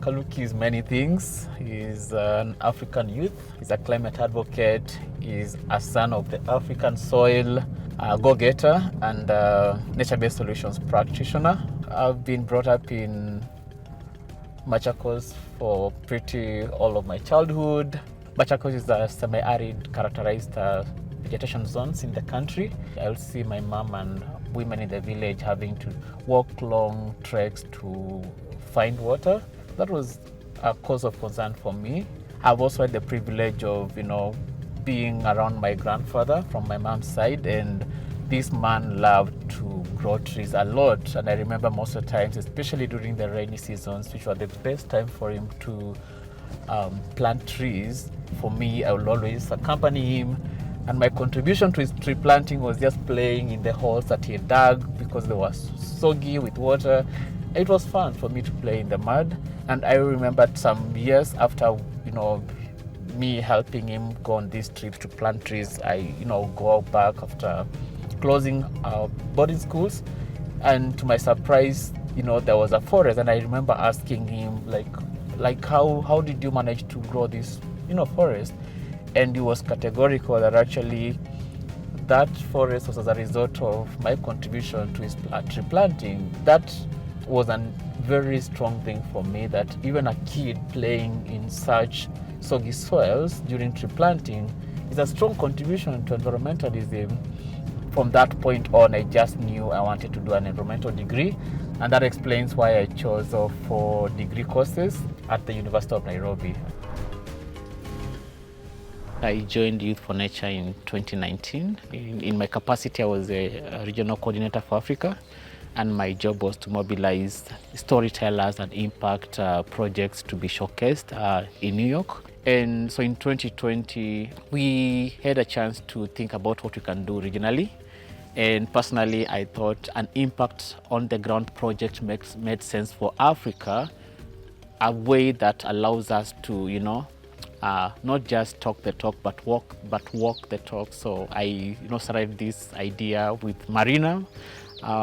Kaluki is many things. He's an African youth, he's a climate advocate, he's a son of the African soil, a go-getter and nature-based solutions practitioner. I've been brought up in Machakos for pretty all of my childhood. Machakos is a semi-arid characterized vegetation zones in the country. I'll see my mom and women in the village having to walk long treks to find water. That was a cause of concern for me. I've also had the privilege of, being around my grandfather from my mom's side, and this man loved to grow trees a lot. And I remember most of the times, especially during the rainy seasons, which were the best time for him to plant trees. For me, I would always accompany him. And my contribution to his tree planting was just playing in the holes that he dug because they were soggy with water. It was fun for me to play in the mud. And I remembered some years after, me helping him go on these trips to plant trees, I, go back after closing boarding schools. And to my surprise, there was a forest. And I remember asking him, like how did you manage to grow this, forest? And he was categorical that actually that forest was as a result of my contribution to his tree planting. That was a very strong thing for me, that even a kid playing in such soggy soils during tree planting is a strong contribution to environmentalism. From that point on, I just knew I wanted to do an environmental degree, and that explains why I chose 4 degree courses at the University of Nairobi. I joined Youth for Nature in 2019. In my capacity, I was a regional coordinator for Africa, and my job was to mobilize storytellers and impact projects to be showcased in New York. And so in 2020, we had a chance to think about what we can do regionally. And personally, I thought an impact on the ground project made sense for Africa, a way that allows us to, not just talk the talk, but walk the talk. So I, started this idea with Marina,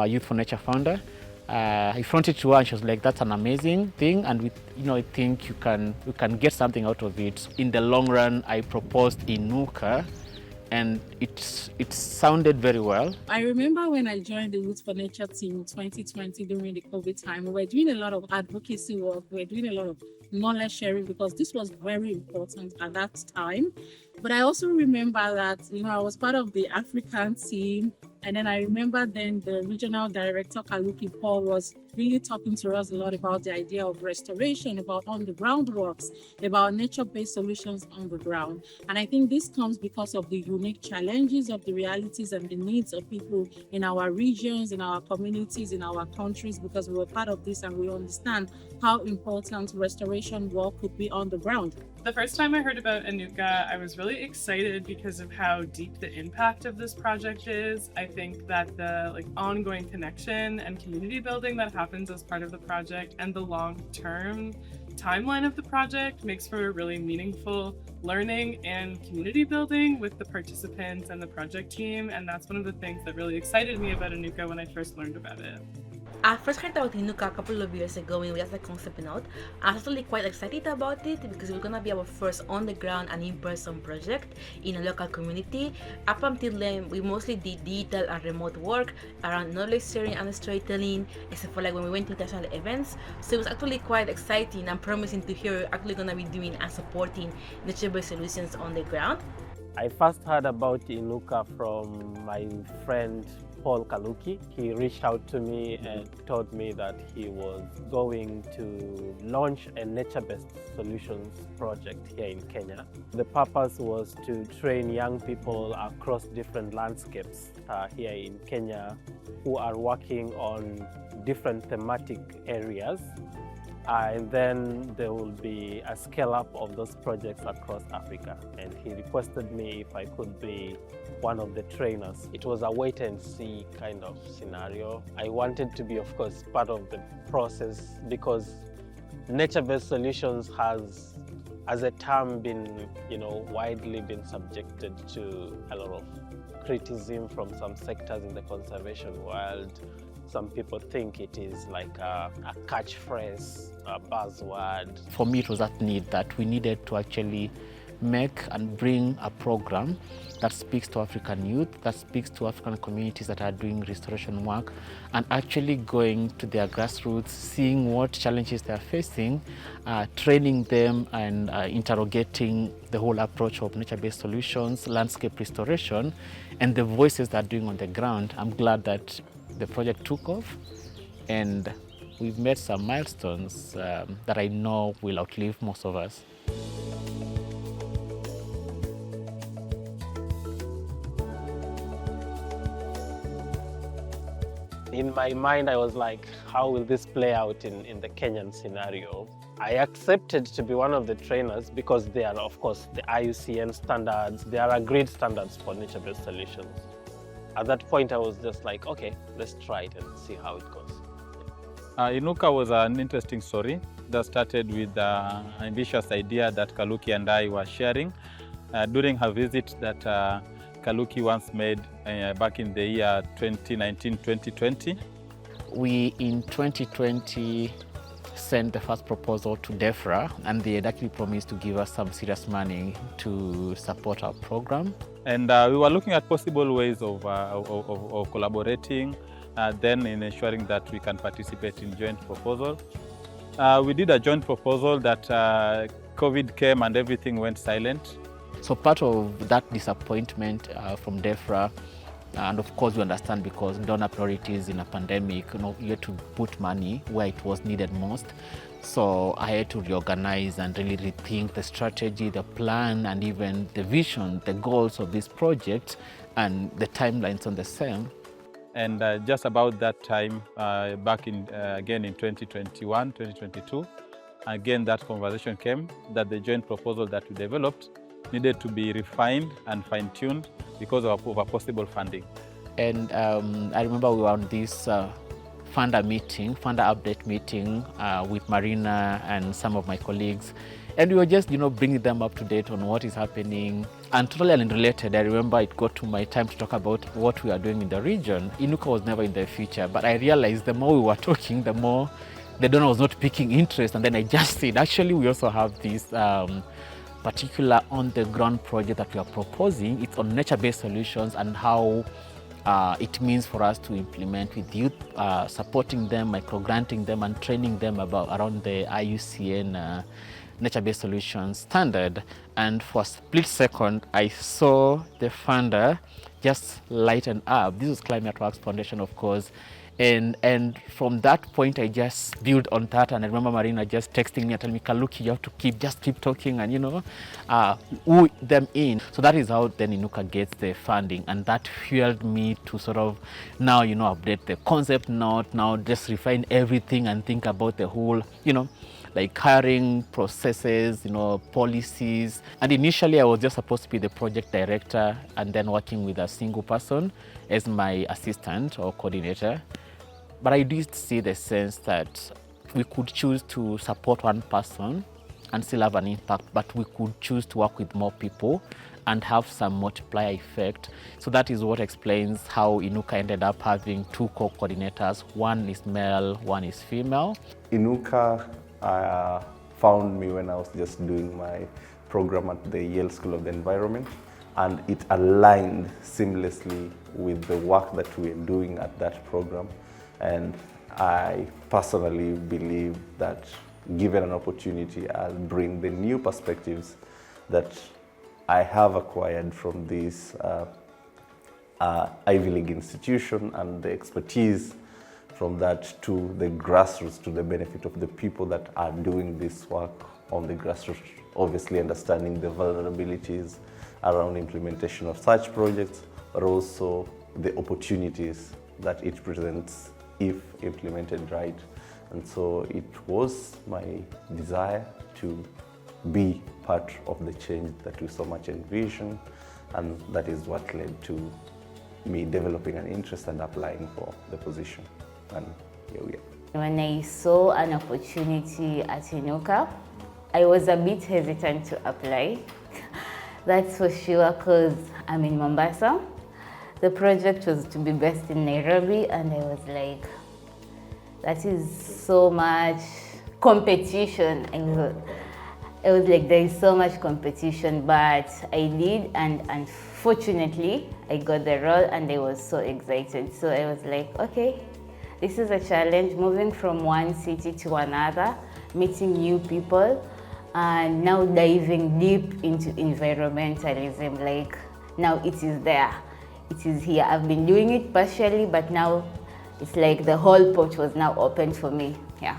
Youth for Nature founder. I fronted to her, and she was like, "That's an amazing thing, and I think you can get something out of it." In the long run, I proposed INUKA, and it sounded very well. I remember when I joined the Youth for Nature team in 2020 during the COVID time, we were doing a lot of advocacy work, we were doing a lot of knowledge sharing because this was very important at that time. But I also remember that, I was part of the African team. And then I remember then the regional director, Kaluki Paul, was really talking to us a lot about the idea of restoration, about on-the-ground works, about nature-based solutions on the ground. And I think this comes because of the unique challenges of the realities and the needs of people in our regions, in our communities, in our countries, because we were part of this and we understand how important restoration work could be on the ground. The first time I heard about INUKA, I was really excited because of how deep the impact of this project is. I think that the ongoing connection and community building that happens as part of the project and the long-term timeline of the project makes for a really meaningful learning and community building with the participants and the project team. And that's one of the things that really excited me about INUKA when I first learned about it. I first heard about INUKA a couple of years ago when we had the concept note. I was actually quite excited about it because it was gonna be our first on-the-ground and in-person project in a local community. Up until then, we mostly did digital and remote work around knowledge sharing and storytelling, except for when we went to international events. So it was actually quite exciting and promising to hear we're actually gonna be doing and supporting nature-based solutions on the ground. I first heard about INUKA from my friend Paul Kaluki. He reached out to me and told me that he was going to launch a nature-based solutions project here in Kenya. The purpose was to train young people across different landscapes here in Kenya who are working on different thematic areas. And then there will be a scale-up of those projects across Africa. And he requested me if I could be one of the trainers. It was a wait-and-see kind of scenario. I wanted to be, of course, part of the process because nature-based solutions has, as a term, been, widely been subjected to a lot of criticism from some sectors in the conservation world. Some people think it is like a catchphrase, a buzzword. For me, it was that need that we needed to actually make and bring a program that speaks to African youth, that speaks to African communities that are doing restoration work, and actually going to their grassroots, seeing what challenges they are facing, training them and interrogating the whole approach of nature-based solutions, landscape restoration, and the voices that are doing on the ground. I'm glad that the project took off, and we've made some milestones that I know will outlive most of us. In my mind, I was like, how will this play out in the Kenyan scenario? I accepted to be one of the trainers because they are, of course, the IUCN standards. They are agreed standards for nature-based solutions. At that point, I was just like, okay, let's try it and see how it goes. INUKA was an interesting story that started with an ambitious idea that Kaluki and I were sharing during her visit that Kaluki once made back in the year 2019-2020. We, in 2020, sent the first proposal to DEFRA, and they had actually promised to give us some serious money to support our program. And we were looking at possible ways of collaborating, then in ensuring that we can participate in joint proposal. We did a joint proposal that COVID came and everything went silent. So part of that disappointment from DEFRA, and of course we understand because donor priorities in a pandemic, you had to put money where it was needed most. So I had to reorganize and really rethink the strategy, the plan, and even the vision, the goals of this project, and the timelines on the same. And just about that time, back in again in 2021, 2022, again that conversation came that the joint proposal that we developed needed to be refined and fine-tuned because of a possible funding. And I remember we were on this funder update meeting with Marina and some of my colleagues. And we were just, bringing them up to date on what is happening. And totally unrelated, I remember it got to my time to talk about what we are doing in the region. INUKA was never in the future, but I realized the more we were talking, the more the donor was not picking interest. And then I just said, actually, we also have this particular on-the-ground project that we are proposing. It's on nature-based solutions and how it means for us to implement with youth, supporting them, micro-granting them, and training them around the IUCN nature-based solutions standard. And for a split second, I saw the funder just lighten up. This is Climate Works Foundation, of course. And from that point, I just built on that. And I remember Marina just texting me and telling me, Kaluki, you have to keep talking and, woo them in. So that is how then INUKA gets the funding. And that fueled me to sort of now, update the concept note, now just refine everything and think about the whole, like hiring processes, policies. And initially I was just supposed to be the project director and then working with a single person as my assistant or coordinator. But I did see the sense that we could choose to support one person and still have an impact, but we could choose to work with more people and have some multiplier effect. So that is what explains how INUKA ended up having two co-coordinators. One is male, one is female. INUKA found me when I was just doing my program at the Yale School of the Environment, and it aligned seamlessly with the work that we are doing at that program. And I personally believe that given an opportunity, I'll bring the new perspectives that I have acquired from this Ivy League institution and the expertise from that to the grassroots, to the benefit of the people that are doing this work on the grassroots, obviously understanding the vulnerabilities around implementation of such projects, but also the opportunities that it presents if implemented right. And so it was my desire to be part of the change that we so much envision, and that is what led to me developing an interest and applying for the position. And here we are. When I saw an opportunity at INUKA, I was a bit hesitant to apply. That's for sure, because I'm in Mombasa. The project was to be based in Nairobi, and I was like, That is so much competition. It was like there is so much competition, but I did, and unfortunately I got the role, and I was so excited. So I was like, okay, this is a challenge, moving from one city to another, meeting new people, and now diving deep into environmentalism. Like, now it is there, it is here. I've been doing it partially, but now it's like the whole pot was now open for me. Yeah.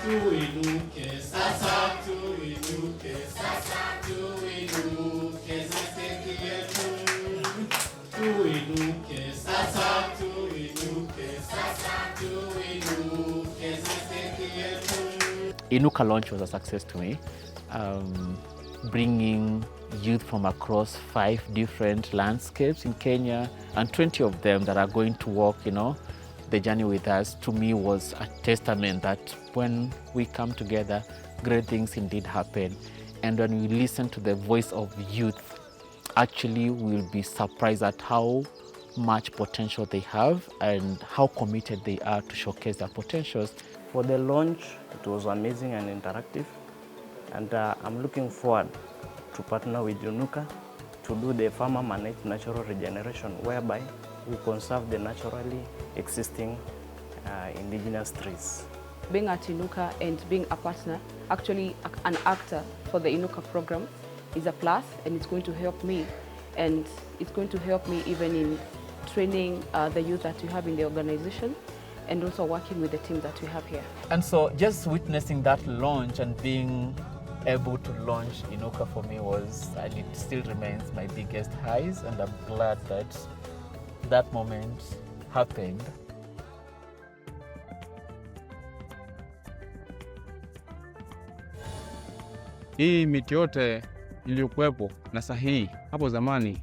Tuinuke sasa, tuinuke sasa, tuinuke zetu yetu. Tuinuke sasa, tuinuke sasa, tuinuke zetu yetu. INUKA launch was a success to me, bringing youth from across 5 different landscapes in Kenya, and 20 of them that are going to walk, the journey with us. To me was a testament that when we come together, great things indeed happen. And when we listen to the voice of youth, actually we'll be surprised at how much potential they have and how committed they are to showcase their potentials. For the launch, it was amazing and interactive, and I'm looking forward to partner with INUKA to do the farmer-managed natural regeneration, whereby we conserve the naturally existing indigenous trees. Being at INUKA and being a partner, actually an actor for the INUKA program, is a plus, and it's going to help me, and it's going to help me even in training the youth that we have in the organization, and also working with the team that we have here. And so just witnessing that launch and being able to launch INUKA for me was, and it still remains, my biggest highs, and I'm glad that that moment happened. Hii miti yote iliyokuwepo na sahihi, hapo zamani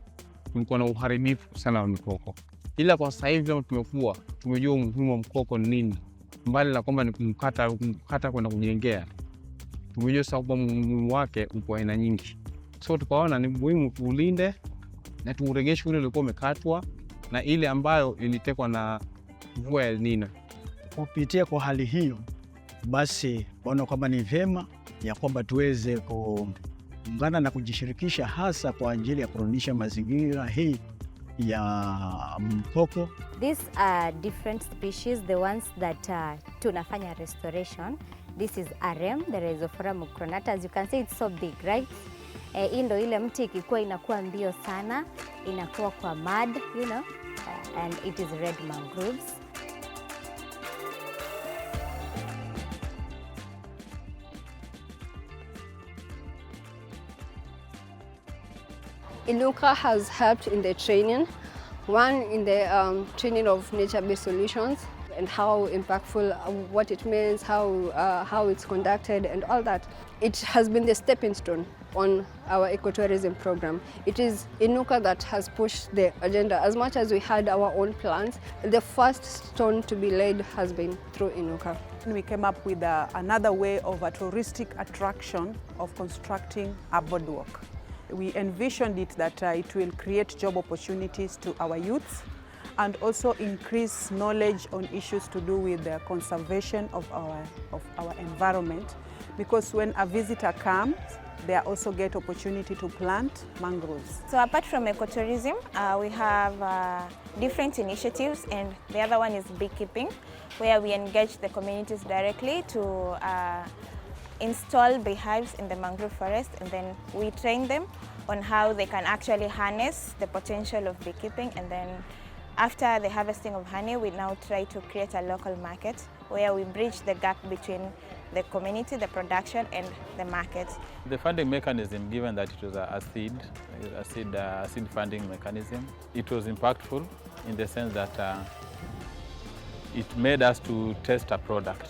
kulikuwa na uharibifu sana wa mikoko, ila kwa sasa hivi tumekuwa tumejua umuhimu wa mkoko ni nini, mbali na kwamba ni kumkata kwenda kujengea. Tumejua sababu umuhimu wake upo aina nyingi, so tukaona ni muhimu tuulinde na tuuregeshe ule uliokuwa umekatwa na ile ambayo ilitekwa na mvua ya El Nino. Kupitia kwa hali hiyo, basi waona kwamba ni vyema ya kwamba tuweze kuungana na kujishirikisha hasa kwa ajili ya kurudisha mazingira hii ya mkoko. These are different species, the ones that tunafanya restoration. This is RM, the Rhizophora mucronata. As you can see, it's so big, right? Hii ndo ile mti ikikuwa inakuwa mbio sana, inakuwa kwa mud, and it is red mangroves. INUKA has helped in the training, one in the training of nature-based solutions and how impactful, what it means, how it's conducted and all that. It has been the stepping stone on our ecotourism program. It is INUKA that has pushed the agenda. As much as we had our own plans, the first stone to be laid has been through INUKA. We came up with another way of a touristic attraction of constructing a boardwalk. We envisioned it that it will create job opportunities to our youth and also increase knowledge on issues to do with the conservation of our environment, because when a visitor comes, they also get opportunity to plant mangroves. So apart from ecotourism, we have different initiatives, and the other one is beekeeping, where we engage the communities directly to install beehives in the mangrove forest, and then we train them on how they can actually harness the potential of beekeeping, and then after the harvesting of honey, we now try to create a local market where we bridge the gap between the community, the production, and the market. The funding mechanism, given that it was a seed funding mechanism, it was impactful in the sense that it made us to test a product.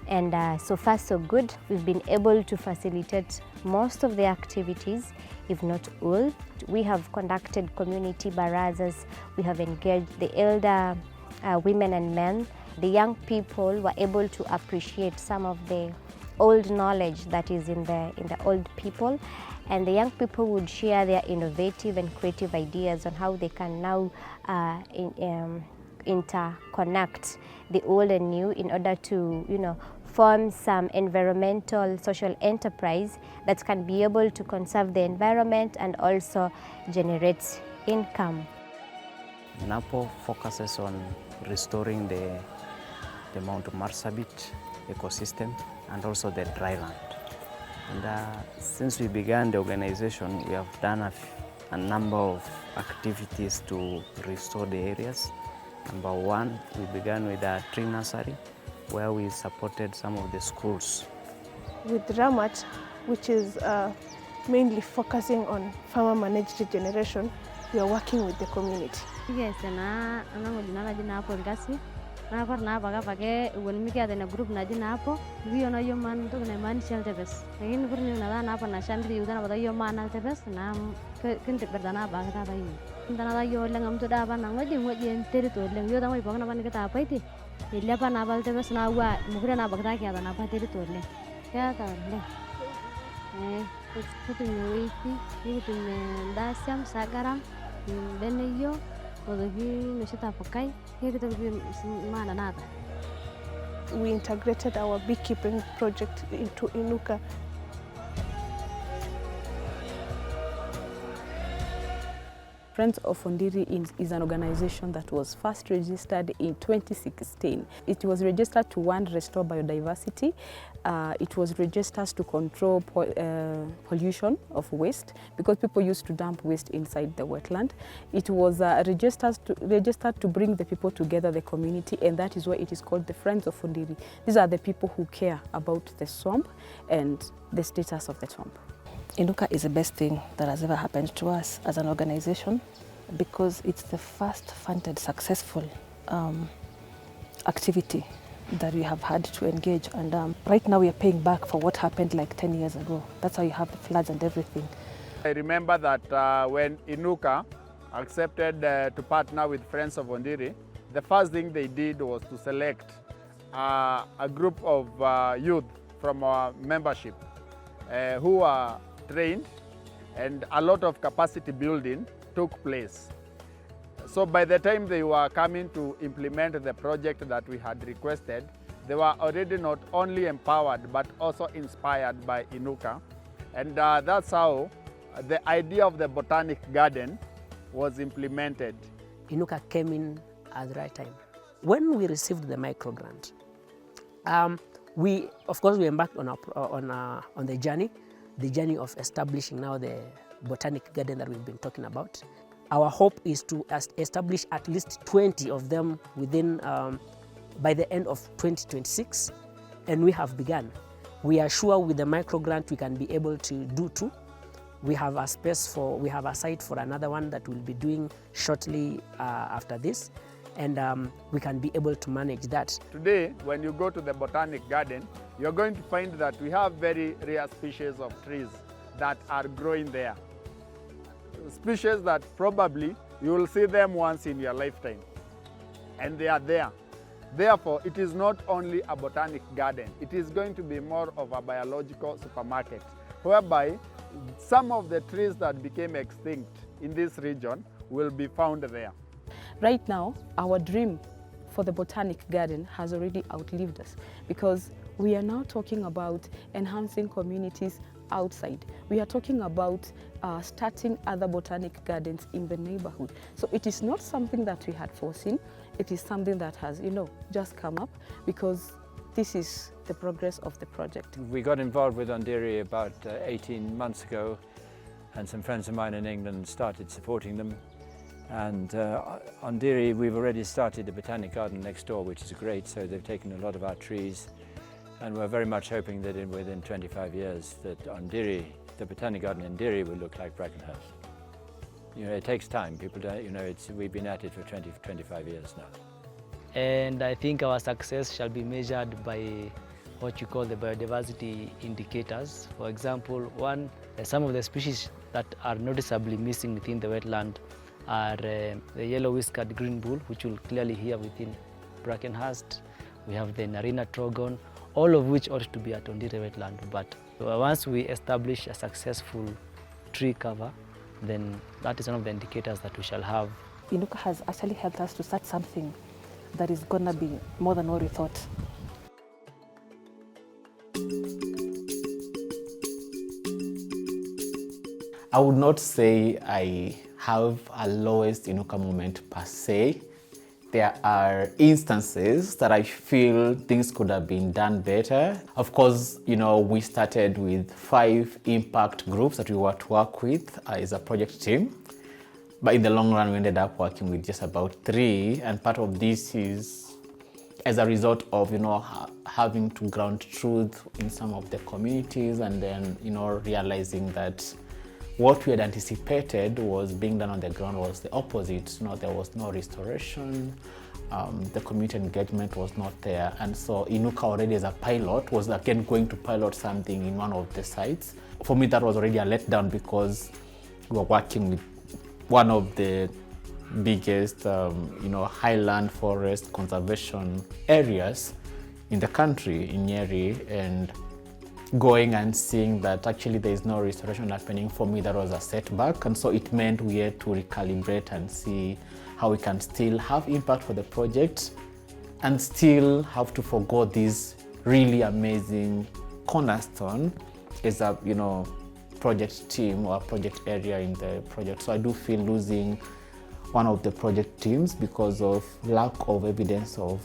And so far so good. We've been able to facilitate most of the activities, if not all. We have conducted community barazas. We have engaged the elder women and men. The young people were able to appreciate some of the old knowledge that is in the old people, and the young people would share their innovative and creative ideas on how they can now interconnect the old and new in order to, form some environmental social enterprise that can be able to conserve the environment and also generate income. NAPO focuses on restoring the Mount Marsabit ecosystem and also the dry land. And since we began the organization, we have done a number of activities to restore the areas. Number one, we began with a tree nursery where we supported some of the schools. With Ramat, which is mainly focusing on farmer-managed regeneration, we are working with the community. Yes, na kor na baga bage won mi ga na group na di na po wi ono yo man to na man shel te bes yin kur ni na pa na shan ri udan ba yo man al te bes na kin te berdana ba ga ta yi ndana da yo lengam to da ba na ngodi en tere to leng yo da mai ba na ban ga ta pa ti ile pa na bal te bes na wa mu kure na ba ga ta kya na pa tere to le kya ta le ko to ni wi ti ni to ne da sam sagaram ben yo We integrated our beekeeping project into INUKA. Friends of Ondiri is an organization that was first registered in 2016. It was registered to, one, restore biodiversity. It was registered to control pollution of waste because people used to dump waste inside the wetland. It was registered to bring the people together, the community, and that is why it is called the Friends of Ondiri. These are the people who care about the swamp and the status of the swamp. INUKA is the best thing that has ever happened to us as an organization because it's the first funded successful activity that we have had to engage, and right now we are paying back for what happened like 10 years ago. That's how you have the floods and everything. I remember that when INUKA accepted to partner with Friends of Ondiri, the first thing they did was to select a group of youth from our membership who are trained, and a lot of capacity building took place. So by the time they were coming to implement the project that we had requested, they were already not only empowered but also inspired by INUKA, and that's how the idea of the botanic garden was implemented. INUKA came in at the right time. When we received the micro grant, we embarked on the journey of establishing now the botanic garden that we've been talking about. Our hope is to establish at least 20 of them within by the end of 2026, and we have begun. We are sure with the micro grant we can be able to do 2. We have a site for another one that we'll be doing shortly after this, and we can be able to manage that. Today, when you go to the botanic garden, you're going to find that we have very rare species of trees that are growing there. Species that probably you will see them once in your lifetime, and they are there. Therefore, it is not only a botanic garden, it is going to be more of a biological supermarket, whereby some of the trees that became extinct in this region will be found there. Right now, our dream for the botanic garden has already outlived us because we are now talking about enhancing communities outside. We are talking about starting other botanic gardens in the neighborhood. So it is not something that we had foreseen. It is something that has, just come up because this is the progress of the project. We got involved with Ondiri about 18 months ago, and some friends of mine in England started supporting them. And Ondiri, we've already started the botanic garden next door, which is great. So they've taken a lot of our trees, and we're very much hoping that within 25 years that Ondiri, the botanic garden in Ondiri, will look like Brackenhouse. It takes time. People don't, we've been at it for 25 years now. And I think our success shall be measured by what you call the biodiversity indicators. For example, some of the species that are noticeably missing within the wetland are the yellow-whiskered green bull, which you'll clearly hear within Brackenhurst. We have the Narina trogon. all of which ought to be at Ondiri wetland. But once we establish a successful tree cover, then that is one of the indicators that we shall have. INUKA has actually helped us to start something that is going to be more than what we thought. I would not say I have a lowest INUKA moment per se. There are instances that I feel things could have been done better. Of course, we started with 5 impact groups that we were to work with as a project team. But in the long run, we ended up working with just about 3. And part of this is as a result of, having to ground truth in some of the communities, and then, realizing that what we had anticipated was being done on the ground was the opposite. There was no restoration, the community engagement was not there. And so INUKA already as a pilot was again going to pilot something in one of the sites. For me, that was already a letdown because we were working with one of the biggest, highland forest conservation areas in the country, in Nyeri, and going and seeing that actually there is no restoration happening, for me that was a setback. And so it meant we had to recalibrate and see how we can still have impact for the project and still have to forgo this really amazing cornerstone as a project team or project area in the project. So I do feel losing one of the project teams because of lack of evidence of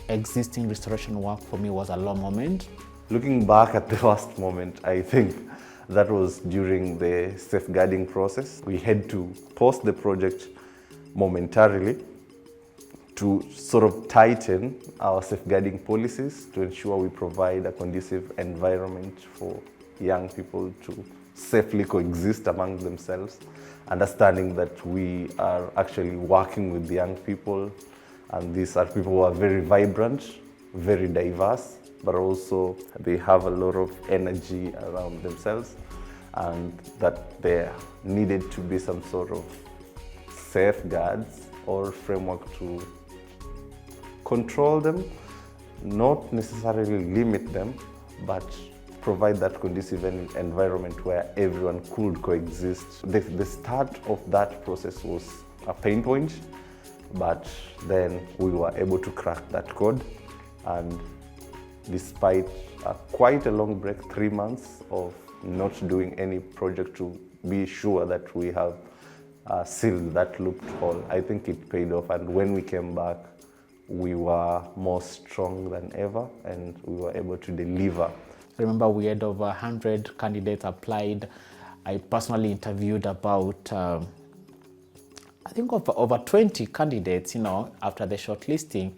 existing restoration work for me was a low moment. Looking back at the worst moment, I think that was during the safeguarding process. We had to pause the project momentarily to sort of tighten our safeguarding policies to ensure we provide a conducive environment for young people to safely coexist among themselves, understanding that we are actually working with young people, and these are people who are very vibrant, very diverse, but also they have a lot of energy around themselves, and that there needed to be some sort of safeguards or framework to control them, not necessarily limit them, but provide that conducive environment where everyone could coexist. The start of that process was a pain point, but then we were able to crack that code, and despite quite a long break, 3 months of not doing any project to be sure that we have sealed that loophole, I think it paid off. And when we came back, we were more strong than ever, and we were able to deliver. I remember we had over 100 candidates applied. I personally interviewed about, I think over 20 candidates, after the shortlisting.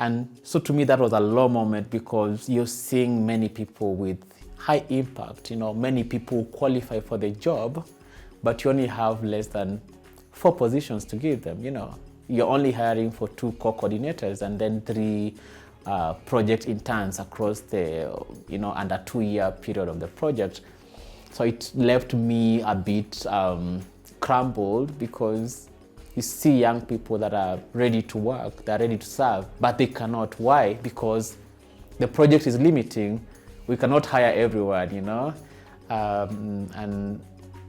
And so to me, that was a low moment because you're seeing many people with high impact, many people qualify for the job, but you only have less than 4 positions to give them, You're only hiring for 2 co-coordinators and then 3 project interns across the, under 2-year period of the project. So it left me a bit crumbled because you see young people that are ready to work, they're ready to serve, but they cannot. Why? Because the project is limiting. We cannot hire everyone, and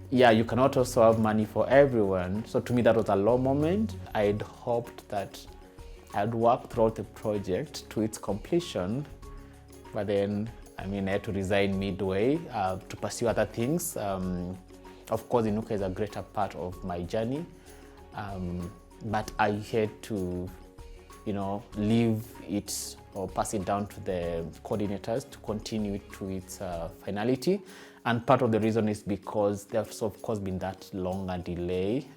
yeah, you cannot also have money for everyone. So to me, that was a low moment. I'd hoped that I'd work throughout the project to its completion, but then, I had to resign midway to pursue other things. Of course, INUKA is a greater part of my journey, but I had to, leave it or pass it down to the coordinators to continue it to its finality. And part of the reason is because there's of course been that longer delay,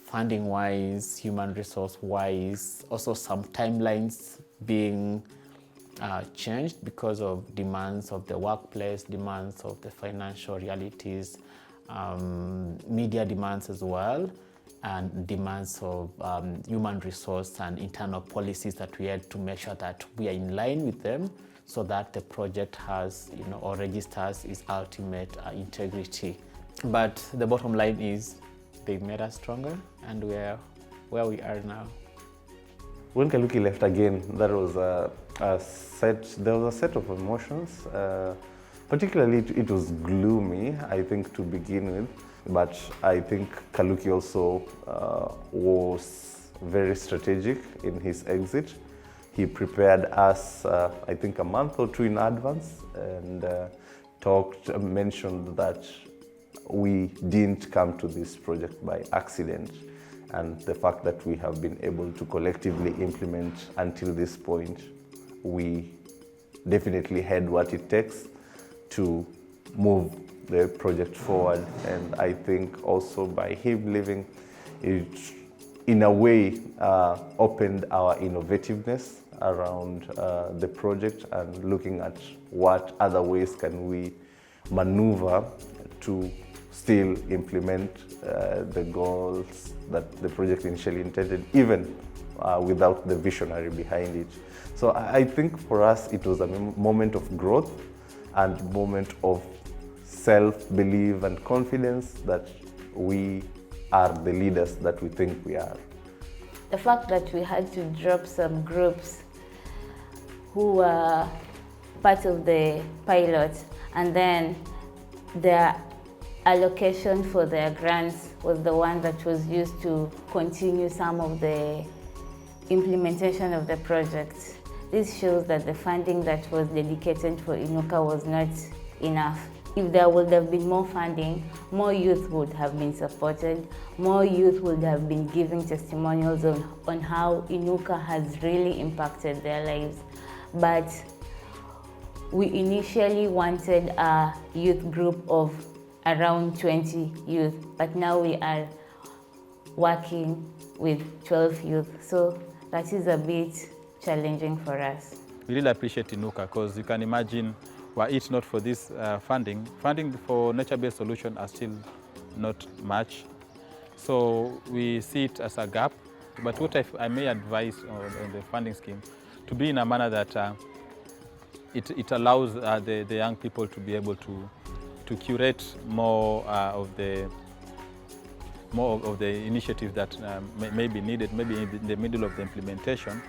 funding-wise, human resource-wise, also some timelines being changed because of demands of the workplace, demands of the financial realities, media demands as well, and demands of human resource and internal policies that we had to make sure that we are in line with them so that the project has, or registers its ultimate integrity. But the bottom line is they made us stronger, and we're where we are now. When Kaluki left again, that was there was a set of emotions. Particularly, it was gloomy, I think, to begin with. But I think Kaluki also was very strategic in his exit. He prepared us, I think, a month or two in advance, and mentioned that we didn't come to this project by accident, and the fact that we have been able to collectively implement until this point, we definitely had what it takes to move the project forward. And I think also by him leaving, it in a way opened our innovativeness around the project and looking at what other ways can we maneuver to still implement the goals that the project initially intended, even without the visionary behind it. So I think for us it was a moment of growth and moment of self-belief and confidence that we are the leaders that we think we are. The fact that we had to drop some groups who were part of the pilot, and then their allocation for their grants was the one that was used to continue some of the implementation of the project. This shows that the funding that was dedicated for INUKA was not enough. If there would have been more funding, more youth would have been supported, more youth would have been giving testimonials on how INUKA has really impacted their lives. But we initially wanted a youth group of around 20 youth, but now we are working with 12 youth. So that is a bit challenging for us. We really appreciate INUKA because you can imagine, were it not for this funding for nature-based solutions are still not much. So we see it as a gap. But what I may advise on the funding scheme to be in a manner that it allows the young people to be able to curate more of the initiatives that may be needed, maybe in the middle of the implementation.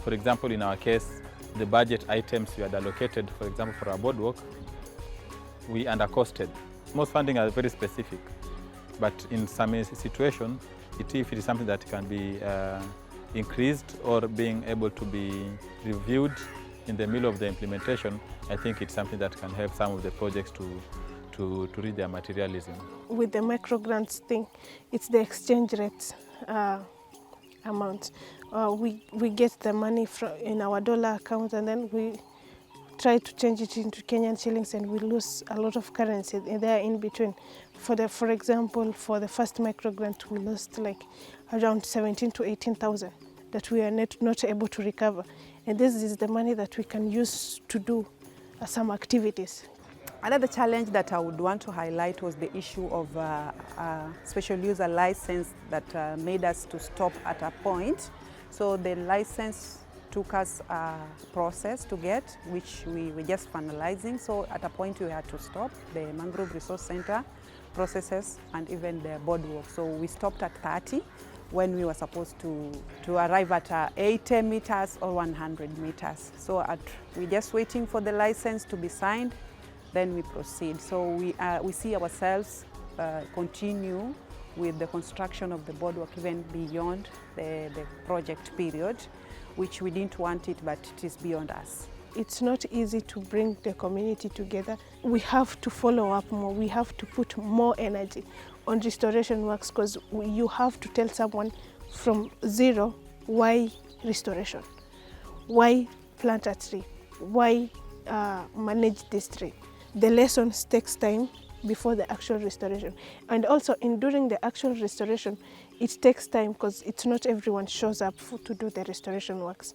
For example, in our case, the budget items we had allocated, for example, for our boardwalk, we undercosted. Most funding are very specific, but in some situations, if it is something that can be increased or being able to be reviewed in the middle of the implementation, I think it's something that can help some of the projects to reach their materialism. With the microgrants thing, it's the exchange rate amount. We get the money in our dollar account, and then we try to change it into Kenyan shillings, and we lose a lot of currency there in between. For example, for the first microgrant, we lost like around 17,000 to 18,000 that we are not able to recover. And this is the money that we can use to do some activities. Another challenge that I would want to highlight was the issue of special user license that made us to stop at a point. So the license took us a process to get, which we were just finalizing. So at a point we had to stop the Mangrove Resource Center processes and even the boardwalk. So we stopped at 30 when we were supposed to arrive at 80 meters or 100 meters. So we're just waiting for the license to be signed, then we proceed. So we see ourselves continue with the construction of the boardwalk even beyond the project period, which we didn't want it, but it is beyond us. It's not easy to bring the community together. We have to follow up more. We have to put more energy on restoration works, because you have to tell someone from zero why restoration, why plant a tree, why manage this tree. The lessons takes time before the actual restoration. And also during the actual restoration, it takes time because it's not everyone shows up to do the restoration works.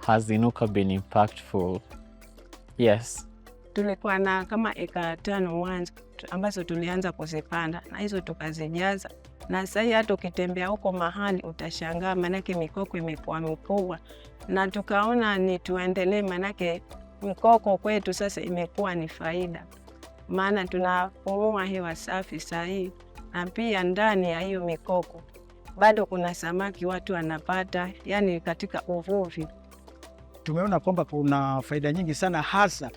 Has INUKA been impactful? Yes. Tulikuwa na kama eka 5 mwanzo ambazo tulianza kuzipanda na hizo tukazijaza, na sasa hata ukitembea huko mahali utashangaa, manake mikoko imekuwa mikubwa, na tukaona ni tuendelee, manake mikoko kwetu sasa imekuwa ni faida. maana tunapumua hewa safi sahihi, na pia ndani ya hiyo mikoko bado kuna samaki watu wanapata, yani katika uvuvi. Tumeona kwamba kuna faida nyingi sana, hasa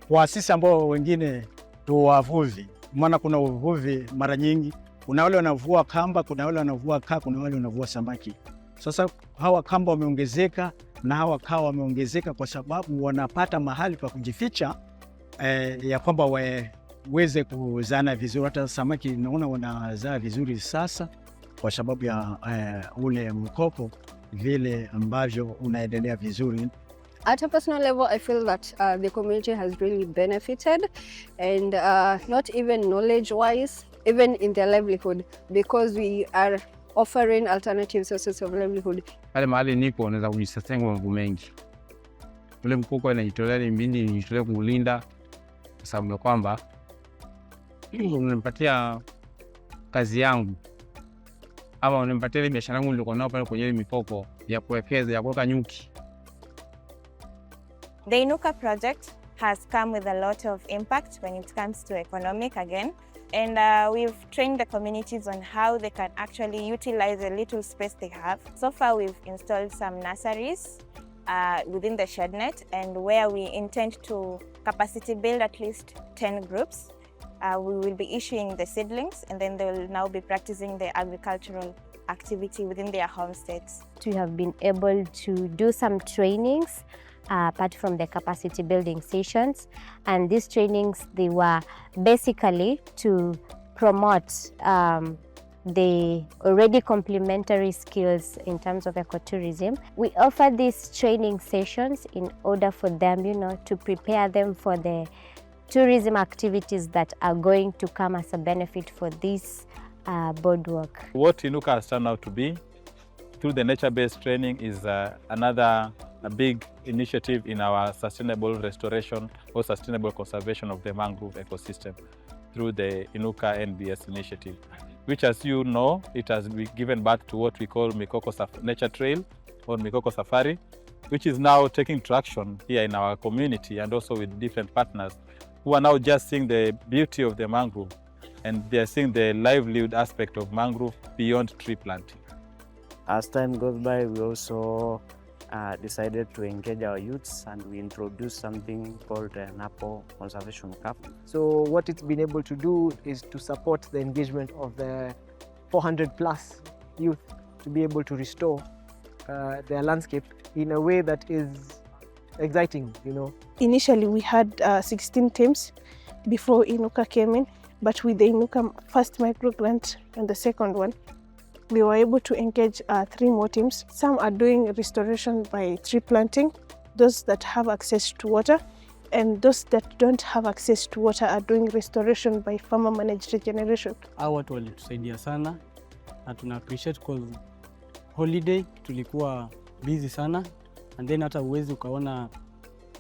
kwa sisi ambao wengine tu wavuvi, maana kuna uvuvi mara nyingi, kuna wale wanavua kamba, kuna wale wanavua kaa, kuna wale wanavua samaki. Sasa hawa kamba wameongezeka na hawa kaa wameongezeka kwa sababu wanapata mahali pa kujificha, ya kwamba waweze kuzaana vizuri. Hata samaki naona wanazaa vizuri sasa kwa sababu ya ule mkoko vile ambavyo unaendelea vizuri. At a personal level, I feel that the community has really benefited, and not even knowledge-wise, even in their livelihood, because we are offering alternative sources of livelihood. Pale mahali niko unaweza kujisustain kwa mambo mengi. Ule mkoko anajitolea ile mbindi anajitolea kuulinda, kwa sababu kwamba unanipatia kazi yangu ama unanipatia ile biashara yangu nilikuwa nayo pale kwenye ile mikoko ya kuwekeza, ya kuweka nyuki. The INUKA project has come with a lot of impact when it comes to economic again, and we've trained the communities on how they can actually utilize the little space they have. So far we've installed some nurseries within the shed net, and where we intend to capacity build at least 10 groups. We will be issuing the seedlings, and then they will now be practicing the agricultural activity within their homesteads. We have been able to do some trainings apart from the capacity building sessions, and these trainings, they were basically to promote the already complementary skills in terms of ecotourism. We offer these training sessions in order for them, to prepare them for the tourism activities that are going to come as a benefit for this boardwalk. What INUKA has turned out to be through the nature-based training is another big initiative in our sustainable restoration or sustainable conservation of the mangrove ecosystem through the INUKA NBS initiative, which, as you know, it has been given birth to what we call Mikoko Nature Trail or Mikoko Safari, which is now taking traction here in our community and also with different partners who are now just seeing the beauty of the mangrove, and they are seeing the livelihood aspect of mangrove beyond tree planting. As time goes by, we also decided to engage our youths, and we introduced something called an apple conservation cup. So what it's been able to do is to support the engagement of the 400 plus youth to be able to restore their landscape in a way that is exciting, Initially, we had 16 teams before INUKA came in, but with the INUKA first micro grant and the second one, we were able to engage 3 more teams. Some are doing restoration by tree planting, those that have access to water, and those that don't have access to water are doing restoration by farmer managed regeneration. Hao watu walitusaidia sana na tuna appreciate cause holiday tulikuwa busy sana, and then hata uwezi ukaona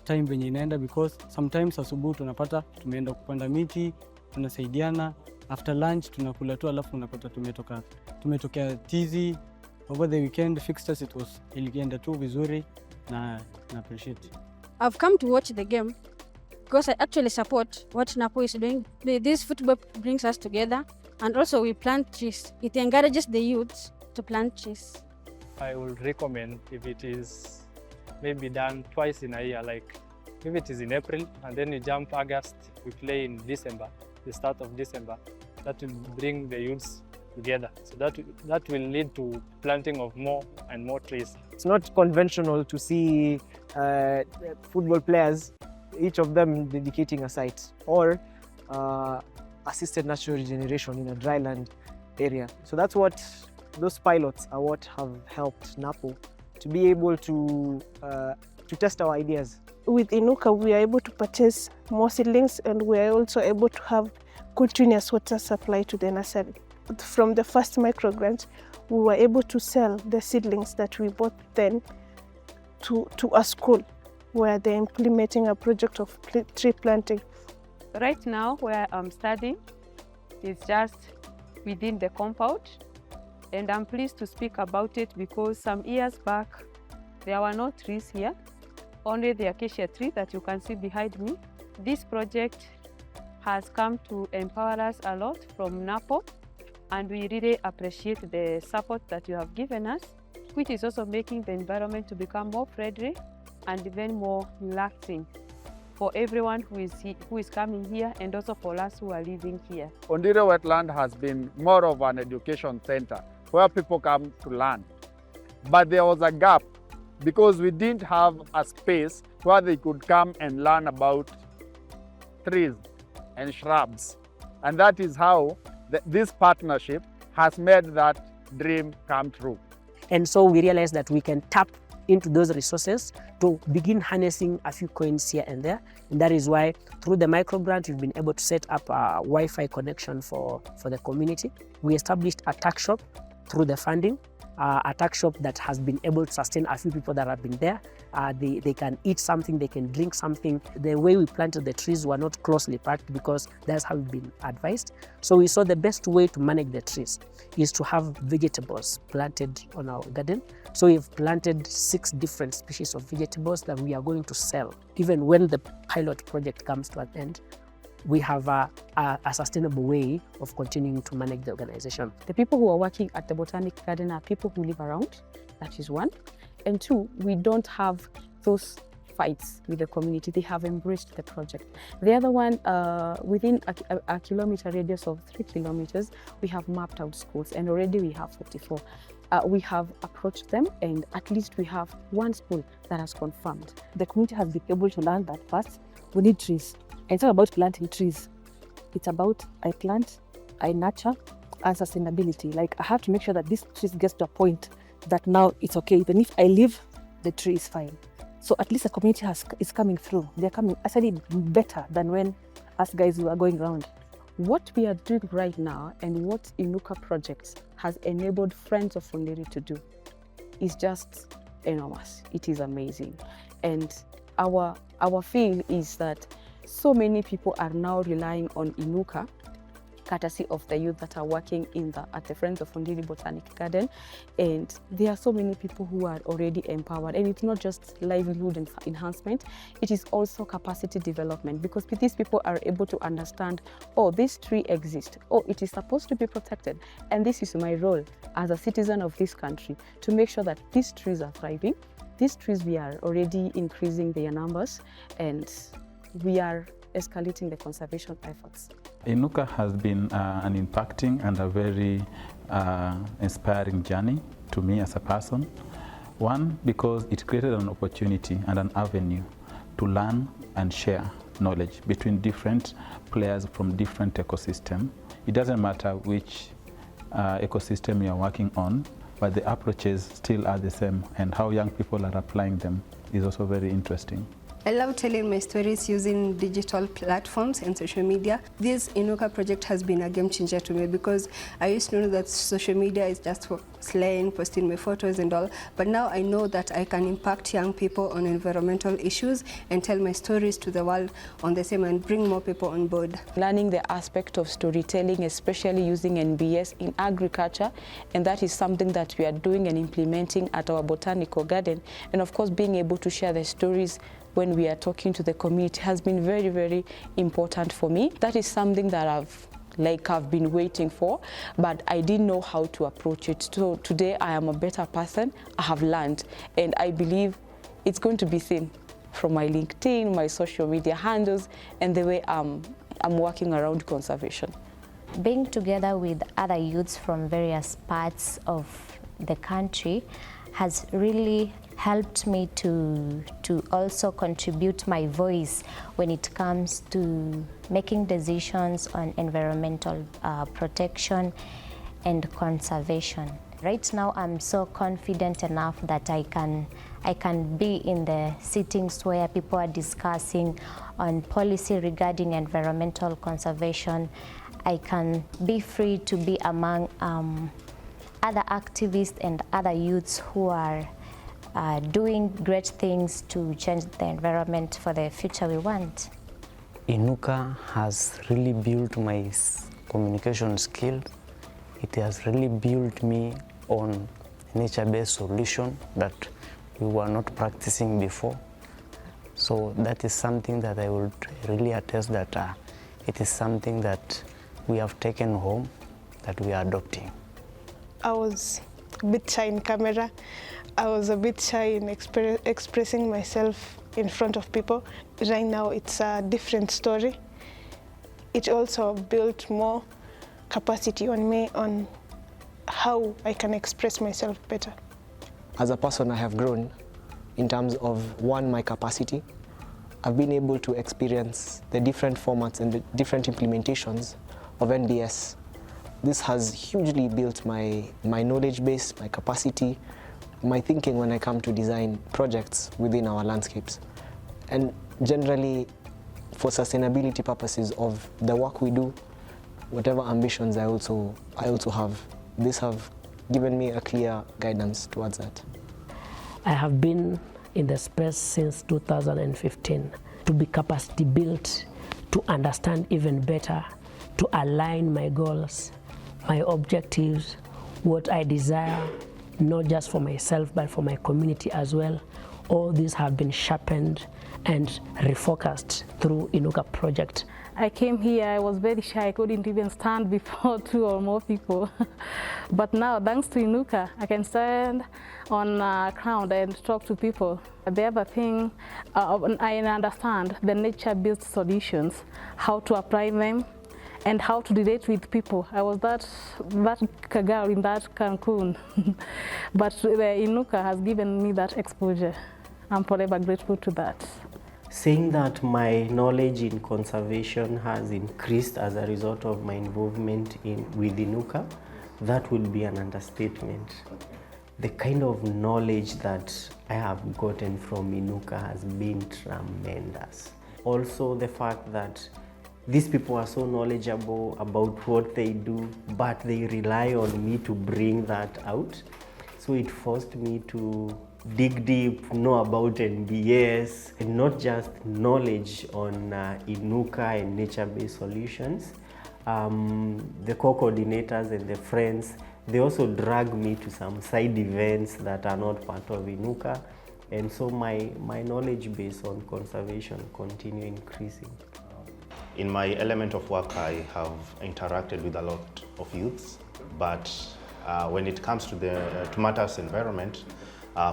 time venye inaenda, because sometimes asubuhi tunapata tumeenda kupanda miti, tunasaidiana, after lunch tunakula tu, alafu unapata tumetokea tizi. Over the weekend fixed us, ilienda tu vizuri na appreciate. I've come to watch the game because I actually support what Napo is doing. This football brings us together, and also we plant trees. It encourages the youth to plant trees. I would recommend if it is maybe done twice in a year, like if it is in April and then you jump August, we play in December, the start of December. That will bring the youths together. So that will lead to planting of more and more trees. It's not conventional to see football players, each of them dedicating a site, or assisted natural regeneration in a dryland area. So that's what those pilots are what have helped NAPO to be able to test our ideas. With INUKA, we are able to purchase more seedlings, and we are also able to have continuous water supply to the nursery. From the first micro grant, we were able to sell the seedlings that we bought then to a school where they're implementing a project of tree planting. Right now, where I'm studying is just within the compound, and I'm pleased to speak about it because some years back, there were no trees here, only the acacia tree that you can see behind me. This project has come to empower us a lot from NAPO, and we really appreciate the support that you have given us, which is also making the environment to become more friendly and even more relaxing for everyone who is coming here, and also for us who are living here. Ondiro Wetland has been more of an education center where people come to learn. But there was a gap because we didn't have a space where they could come and learn about trees and shrubs. And that is how this partnership has made that dream come true. And so we realized that we can tap into those resources to begin harnessing a few coins here and there. And that is why through the micro grant, we've been able to set up a Wi-Fi connection for the community. We established a tuck shop through the funding, a tuck shop that has been able to sustain a few people that have been there. They can eat something, they can drink something. The way we planted the trees were not closely packed because that's how we've been advised. So we saw the best way to manage the trees is to have vegetables planted on our garden. So we've planted 6 different species of vegetables that we are going to sell. Even when the pilot project comes to an end, we have a sustainable way of continuing to manage the organization. The people who are working at the Botanic Garden are people who live around, that is one. And 2, we don't have those fights with the community. They have embraced the project. The other one, within a kilometer radius of 3 kilometers, we have mapped out schools, and already we have 44. We have approached them, and at least we have 1 school that has confirmed. The community has been able to learn that first, we need trees. And it's not about planting trees. It's about I plant, I nurture, and sustainability. Like I have to make sure that this tree gets to a point that now it's okay. Even if I leave, the tree is fine. So at least the community is coming through. They're coming actually better than when us guys were going around. What we are doing right now and what INUKA Projects has enabled Friends of Fundiri to do is just enormous. It is amazing. And our feel is that so many people are now relying on INUKA, courtesy of the youth that are working at the Friends of Fundiri Botanic Garden. And there are so many people who are already empowered. And it's not just livelihood enhancement, it is also capacity development, because these people are able to understand, oh, this tree exists, oh, it is supposed to be protected. And this is my role as a citizen of this country to make sure that these trees are thriving. These trees, we are already increasing their numbers, and we are escalating the conservation efforts. INUKA has been an impacting and a very inspiring journey to me as a person. One, because it created an opportunity and an avenue to learn and share knowledge between different players from different ecosystems. It doesn't matter which ecosystem you're working on, but the approaches still are the same, and how young people are applying them is also very interesting. I love telling my stories using digital platforms and social media. This INUKA project has been a game changer to me, because I used to know that social media is just for slaying, posting my photos and all, but now I know that I can impact young people on environmental issues and tell my stories to the world on the same and bring more people on board. Learning the aspect of storytelling, especially using NBS in agriculture, and that is something that we are doing and implementing at our botanical garden. And of course, being able to share the stories when we are talking to the community has been very, very important for me. That is something that I've been waiting for, but I didn't know how to approach it. So today I am a better person. I have learned, and I believe it's going to be seen from my LinkedIn, my social media handles, and the way I'm working around conservation. Being together with other youths from various parts of the country has really helped me to also contribute my voice when it comes to making decisions on environmental protection and conservation. Right now, I'm so confident enough that I can be in the sittings where people are discussing on policy regarding environmental conservation. I can be free to be among other activists and other youths who are doing great things to change the environment for the future we want. INUKA has really built my communication skills. It has really built me on nature-based solution that we were not practicing before. So that is something that I would really attest that it is something that we have taken home, that we are adopting. I was a bit shy in camera. I was a bit shy in expressing myself in front of people. Right now it's a different story. It also built more capacity on me on how I can express myself better. As a person, I have grown in terms of, one, my capacity. I've been able to experience the different formats and the different implementations of NBS. This has hugely built my knowledge base, my capacity, my thinking when I come to design projects within our landscapes. And generally, for sustainability purposes of the work we do, whatever ambitions I also have, these have given me a clear guidance towards that. I have been in the space since 2015 to be capacity built, to understand even better, to align my goals, my objectives, what I desire, not just for myself but for my community as well. All these have been sharpened and refocused through INUKA project. I came here, I was very shy, I couldn't even stand before 2 or more people. But now, thanks to INUKA, I can stand on a crowd and talk to people. The other thing, I understand the nature-based solutions, how to apply them, and how to relate with people. I was that girl in that Cancun, but INUKA has given me that exposure. I'm forever grateful to that. Saying that my knowledge in conservation has increased as a result of my involvement with INUKA, that would be an understatement. The kind of knowledge that I have gotten from INUKA has been tremendous. Also the fact that these people are so knowledgeable about what they do, but they rely on me to bring that out. So it forced me to dig deep, know about NBS, and not just knowledge on INUKA and nature-based solutions. The co-coordinators and the friends, they also drag me to some side events that are not part of INUKA. And so my knowledge base on conservation continue increasing. In my element of work, I have interacted with a lot of youths, but when it comes to matters environment,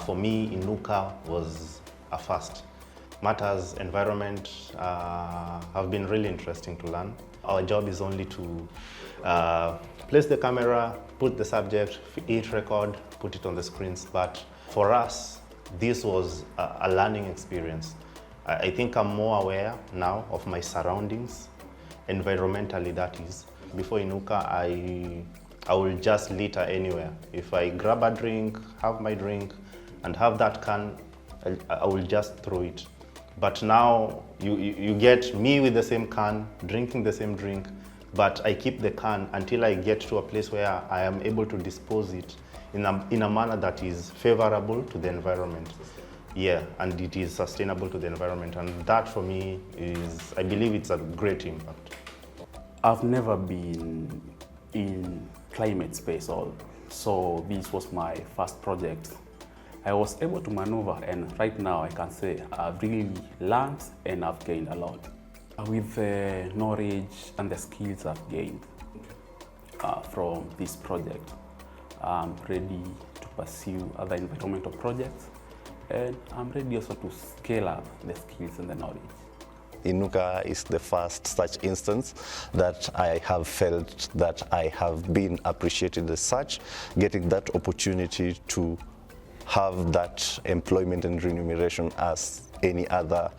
for me, INUKA was a first. Matters environment have been really interesting to learn. Our job is only to place the camera, put the subject, hit record, put it on the screens. But for us, this was a learning experience. I think I'm more aware now of my surroundings, environmentally that is. Before INUKA, I will just litter anywhere. If I grab a drink, have my drink, and have that can, I will just throw it. But now you get me with the same can, drinking the same drink, but I keep the can until I get to a place where I am able to dispose it in a manner that is favorable to the environment. Yeah, and it is sustainable to the environment, and that for me is, I believe it's a great impact. I've never been in climate space, so this was my first project. I was able to maneuver, and right now I can say I've really learned and I've gained a lot. With the knowledge and the skills I've gained from this project, I'm ready to pursue other environmental projects, and I'm ready also to scale up the skills and the knowledge. INUKA is the first such instance that I have felt that I have been appreciated as such, getting that opportunity to have that employment and remuneration as any other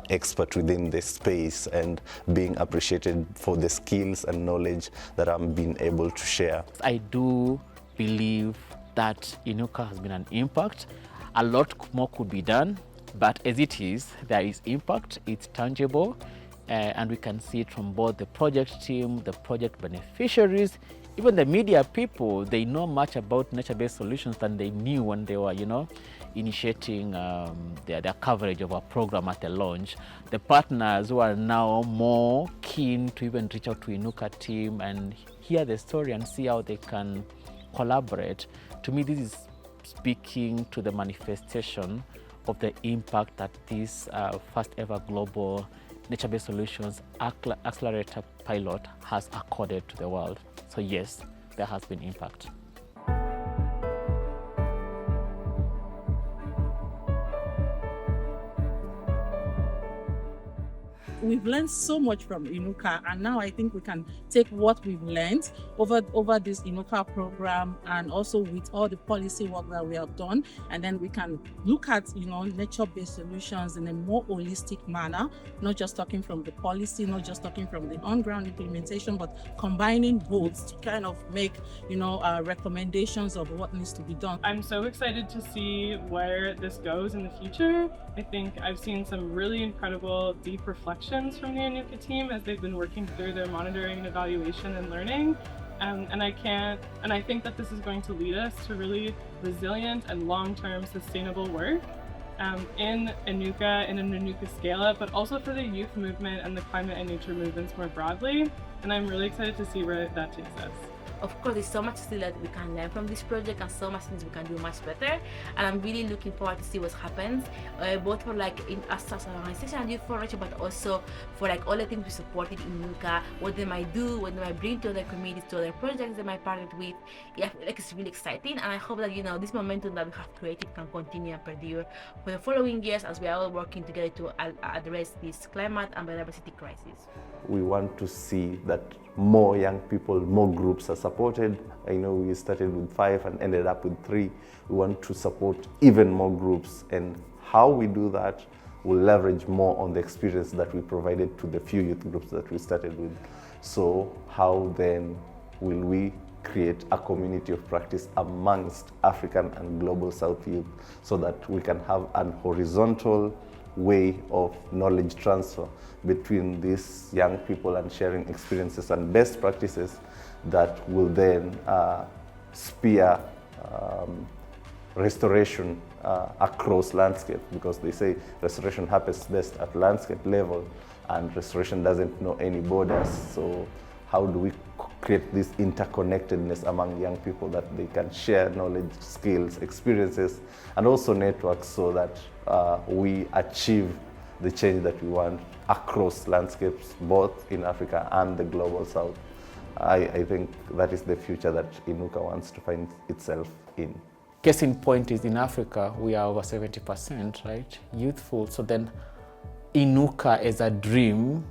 expert within the space, and being appreciated for the skills and knowledge that I'm being able to share. I do believe that INUKA has been an impact. A lot more could be done, but as it is, there is impact, it's tangible, and we can see it from both the project team, the project beneficiaries, even the media people. They know much about nature-based solutions than they knew when they were, initiating their coverage of our program at the launch. The partners who are now more keen to even reach out to INUKA team and hear the story and see how they can collaborate. To me, this is speaking to the manifestation of the impact that this first ever global nature-based solutions accelerator pilot has accorded to the world. So yes, there has been impact. We've learned so much from INUKA, and now I think we can take what we've learned over this INUKA program and also with all the policy work that we have done, and then we can look at nature-based solutions in a more holistic manner, not just talking from the policy, not just talking from the on-ground implementation, but combining both to kind of make recommendations of what needs to be done. I'm so excited to see where this goes in the future. I think I've seen some really incredible deep reflections from the INUKA team as they've been working through their monitoring and evaluation and learning. And I think that this is going to lead us to really resilient and long-term sustainable work in INUKA, in an INUKA scale-up, but also for the youth movement and the climate and nature movements more broadly. And I'm really excited to see where that takes us. Of course, there's so much still that we can learn from this project and so much things we can do much better. And I'm really looking forward to see what happens, both for us as an organization and Youth for Nature, but also for all the things we supported in INUKA, what they might do, what they might bring to other communities, to other projects they might partner with. Yeah, I feel like it's really exciting, and I hope that this momentum that we have created can continue and perdure for the following years as we are all working together to address this climate and biodiversity crisis. We want to see that more young people, more groups are supported. I know we started with 5 and ended up with 3. We want to support even more groups, and how we do that, we'll leverage more on the experience that we provided to the few youth groups that we started with. So how then will we create a community of practice amongst African and Global South youth so that we can have an horizontal way of knowledge transfer between these young people and sharing experiences and best practices that will then spear restoration across landscape, because they say restoration happens best at landscape level and restoration doesn't know any borders. So how do we create this interconnectedness among young people that they can share knowledge, skills, experiences, and also networks so that we achieve the change that we want across landscapes, both in Africa and the Global South. I think that is the future that INUKA wants to find itself in. Case in point is in Africa, we are over 70%, right, youthful. So then INUKA as a dream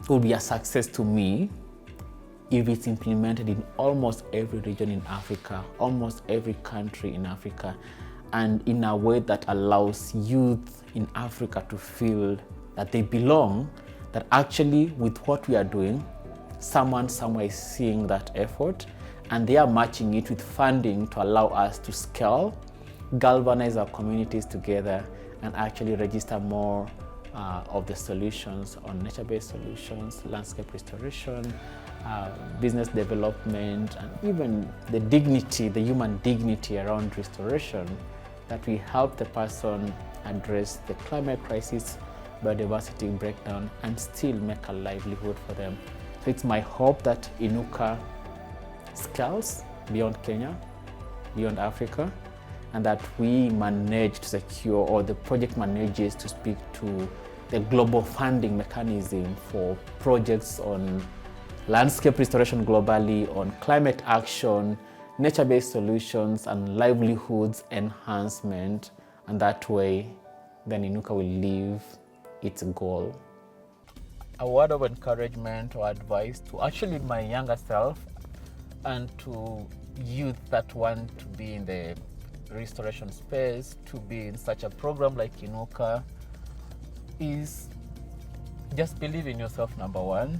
would be a success to me if it's implemented in almost every region in Africa, almost every country in Africa, and in a way that allows youth in Africa to feel that they belong, that actually with what we are doing, someone somewhere is seeing that effort and they are matching it with funding to allow us to scale, galvanize our communities together, and actually register more of the solutions on nature-based solutions, landscape restoration, business development, and even the dignity, the human dignity around restoration, that we help the person address the climate crisis, biodiversity breakdown, and still make a livelihood for them. So it's my hope that INUKA scales beyond Kenya, beyond Africa, and that we manage to secure, or the project manages to speak to the global funding mechanism for projects on landscape restoration globally, on climate action, nature-based solutions, and livelihoods enhancement. And that way, then INUKA will live its goal. A word of encouragement or advice to actually my younger self and to youth that want to be in the restoration space, to be in such a program like INUKA, is just believe in yourself, number one.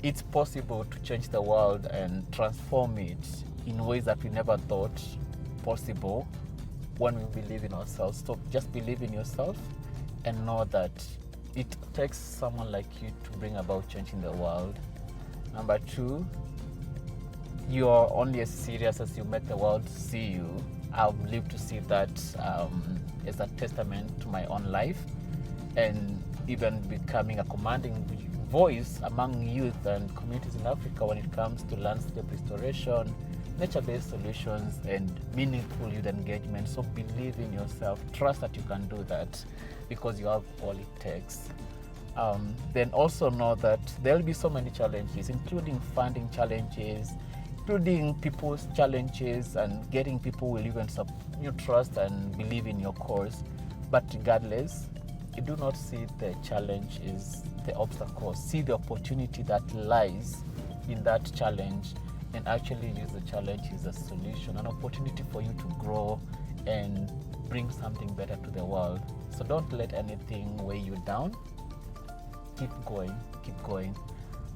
It's possible to change the world and transform it in ways that we never thought possible when we believe in ourselves. So just believe in yourself and know that it takes someone like you to bring about change in the world. Number two, you are only as serious as you make the world see you. I've lived to see that as a testament to my own life, and even becoming a commanding voice among youth and communities in Africa when it comes to landscape restoration, nature-based solutions and meaningful youth engagement. So believe in yourself, trust that you can do that because you have all it takes. Then also know that there'll be so many challenges, including funding challenges, including people's challenges, and getting people will even you trust and believe in your cause. But regardless, you do not see the challenge is the obstacle. See the opportunity that lies in that challenge and actually use the challenge as a solution, an opportunity for you to grow and bring something better to the world. So don't let anything weigh you down. Keep going, keep going.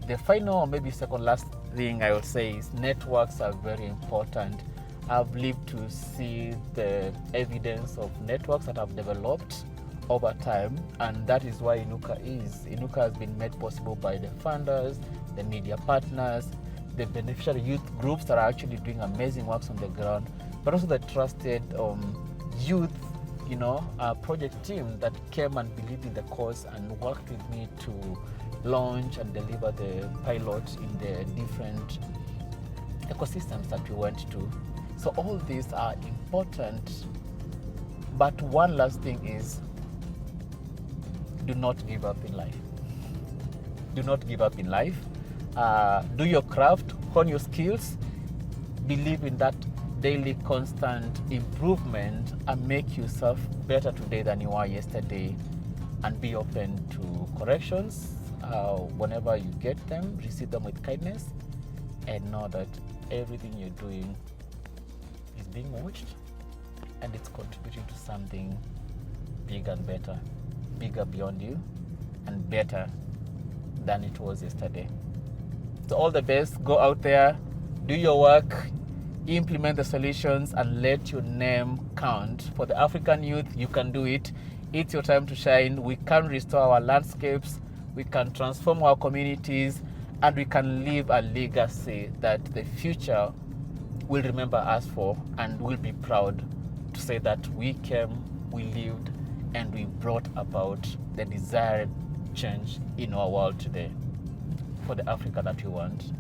The final or maybe second last thing I would say is networks are very important. I've lived to see the evidence of networks that have developed over time, and that is why INUKA is. INUKA has been made possible by the funders, the media partners, the beneficiary youth groups that are actually doing amazing works on the ground, but also the trusted youth project team that came and believed in the cause and worked with me to launch and deliver the pilot in the different ecosystems that we went to. So all these are important, but one last thing is do not give up in life. Do not give up in life. Do your craft, hone your skills, believe in that daily constant improvement and make yourself better today than you were yesterday, and be open to corrections whenever you get them. Receive them with kindness and know that everything you're doing is being watched and it's contributing to something bigger and better, bigger beyond you and better than it was yesterday. So all the best. Go out there, do your work, implement the solutions, and let your name count. For the African youth, you can do it. It's your time to shine. We can restore our landscapes, we can transform our communities, and we can leave a legacy that the future will remember us for and will be proud to say that we came, we lived, and we brought about the desired change in our world today for the Africa that we want.